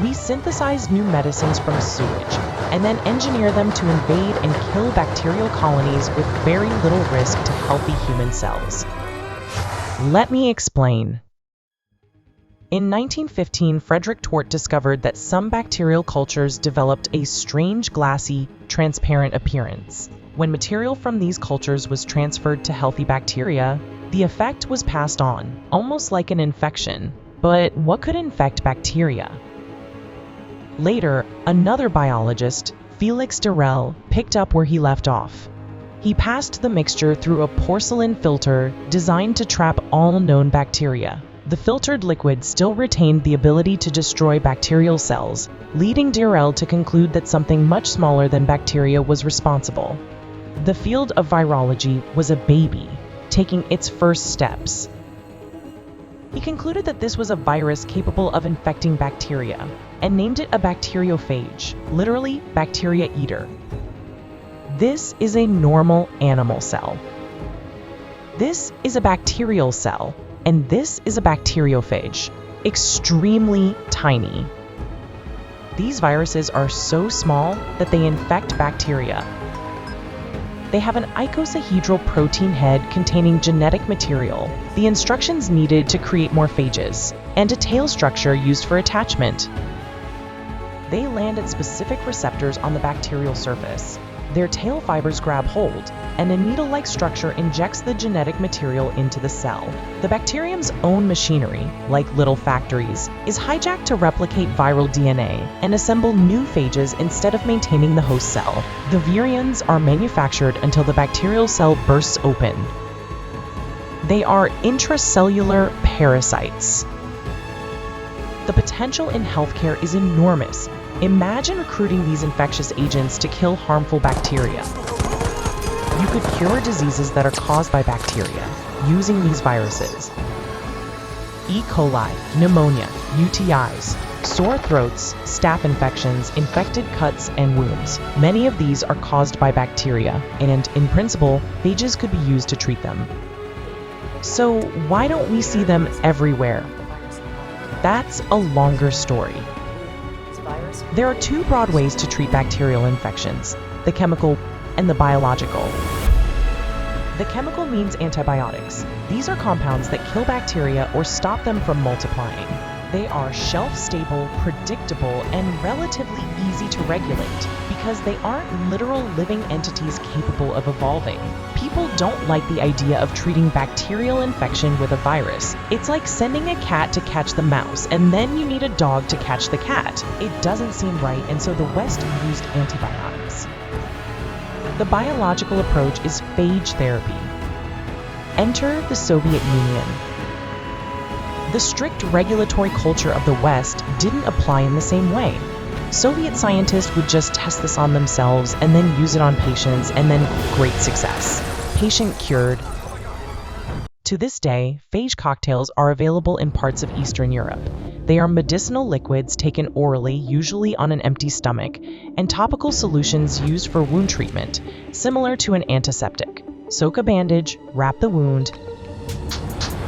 We synthesize new medicines from sewage and then engineer them to invade and kill bacterial colonies with very little risk to healthy human cells. Let me explain. In 1915, Frederick Tort discovered that some bacterial cultures developed a strange glassy, transparent appearance. When material from these cultures was transferred to healthy bacteria, the effect was passed on, almost like an infection. But what could infect bacteria? Later, another biologist, Felix Durell, picked up where he left off. He passed the mixture through a porcelain filter designed to trap all known bacteria. The filtered liquid still retained the ability to destroy bacterial cells, leading Durell to conclude that something much smaller than bacteria was responsible. The field of virology was a baby, taking its first steps. He concluded that this was a virus capable of infecting bacteria, and named it a bacteriophage, literally bacteria eater. This is a normal animal cell. This is a bacterial cell, and this is a bacteriophage, extremely tiny. These viruses are so small that they infect bacteria. They have an icosahedral protein head containing genetic material, the instructions needed to create more phages, and a tail structure used for attachment. They land at specific receptors on the bacterial surface. Their tail fibers grab hold, and a needle-like structure injects the genetic material into the cell. The bacterium's own machinery, like little factories, is hijacked to replicate viral DNA and assemble new phages instead of maintaining the host cell. The virions are manufactured until the bacterial cell bursts open. They are intracellular parasites. The potential in healthcare is enormous. Imagine recruiting these infectious agents to kill harmful bacteria. You could cure diseases that are caused by bacteria using these viruses. E. coli, pneumonia, UTIs, sore throats, staph infections, infected cuts, and wounds. Many of these are caused by bacteria, and in principle, phages could be used to treat them. So why don't we see them everywhere? That's a longer story. There are two broad ways to treat bacterial infections, the chemical and the biological. The chemical means antibiotics. These are compounds that kill bacteria or stop them from multiplying. They are shelf-stable, predictable, and relatively easy to regulate because they aren't literal living entities capable of evolving. People don't like the idea of treating bacterial infection with a virus. It's like sending a cat to catch the mouse, and then you need a dog to catch the cat. It doesn't seem right, and so the West used antibiotics. The biological approach is phage therapy. Enter the Soviet Union. The strict regulatory culture of the West didn't apply in the same way. Soviet scientists would just test this on themselves and then use it on patients, and then great success. Patient cured. To this day, phage cocktails are available in parts of Eastern Europe. They are medicinal liquids taken orally, usually on an empty stomach, and topical solutions used for wound treatment, similar to an antiseptic. Soak a bandage, wrap the wound.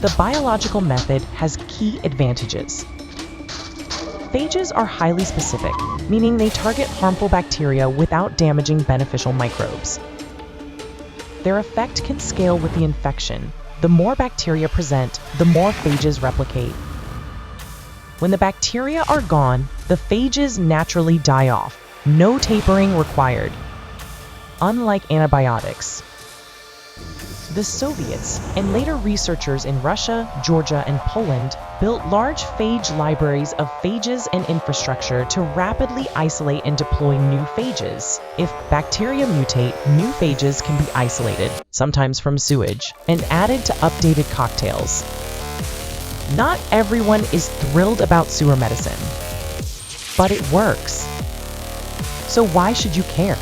The biological method has key advantages. Phages are highly specific, meaning they target harmful bacteria without damaging beneficial microbes. Their effect can scale with the infection. The more bacteria present, the more phages replicate. When the bacteria are gone, the phages naturally die off. No tapering required. Unlike antibiotics, the Soviets and later researchers in Russia, Georgia, and Poland built large phage libraries of phages and infrastructure to rapidly isolate and deploy new phages. If bacteria mutate, new phages can be isolated, sometimes from sewage, and added to updated cocktails. Not everyone is thrilled about sewer medicine, but it works. So why should you care?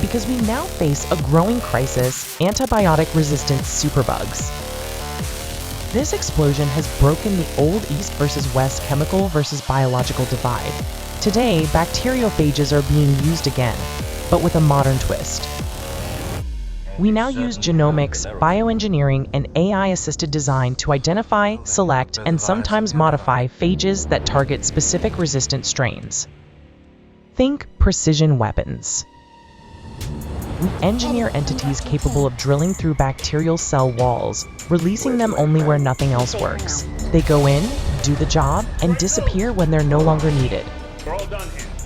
Because we now face a growing crisis, antibiotic-resistant superbugs. This explosion has broken the old East versus West chemical versus biological divide. Today, bacteriophages are being used again, but with a modern twist. We now use genomics, bioengineering, and AI-assisted design to identify, select, and sometimes modify phages that target specific resistant strains. Think precision weapons. We engineer entities capable of drilling through bacterial cell walls, releasing them only where nothing else works. They go in, do the job, and disappear when they're no longer needed.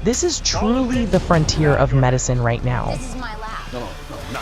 This is truly the frontier of medicine right now.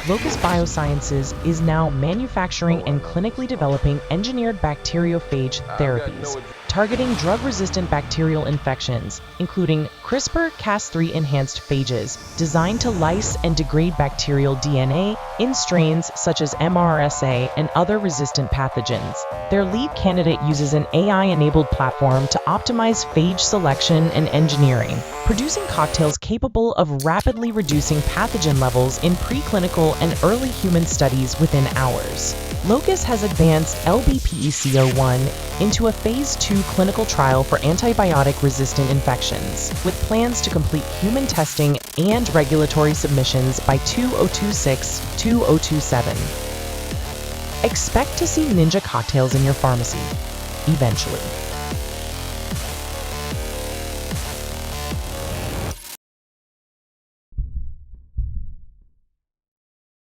Locus Biosciences is now manufacturing and clinically developing engineered bacteriophage therapies, targeting drug-resistant bacterial infections, including CRISPR-Cas3 enhanced phages designed to lyse and degrade bacterial DNA in strains such as MRSA and other resistant pathogens. Their lead candidate uses an AI-enabled platform to optimize phage selection and engineering, producing cocktails capable of rapidly reducing pathogen levels in preclinical and early human studies within hours. Locus has advanced LBPEC01 into a Phase 2 clinical trial for antibiotic-resistant infections, with plans to complete human testing and regulatory submissions by 2026-2027. Expect to see ninja cocktails in your pharmacy, eventually.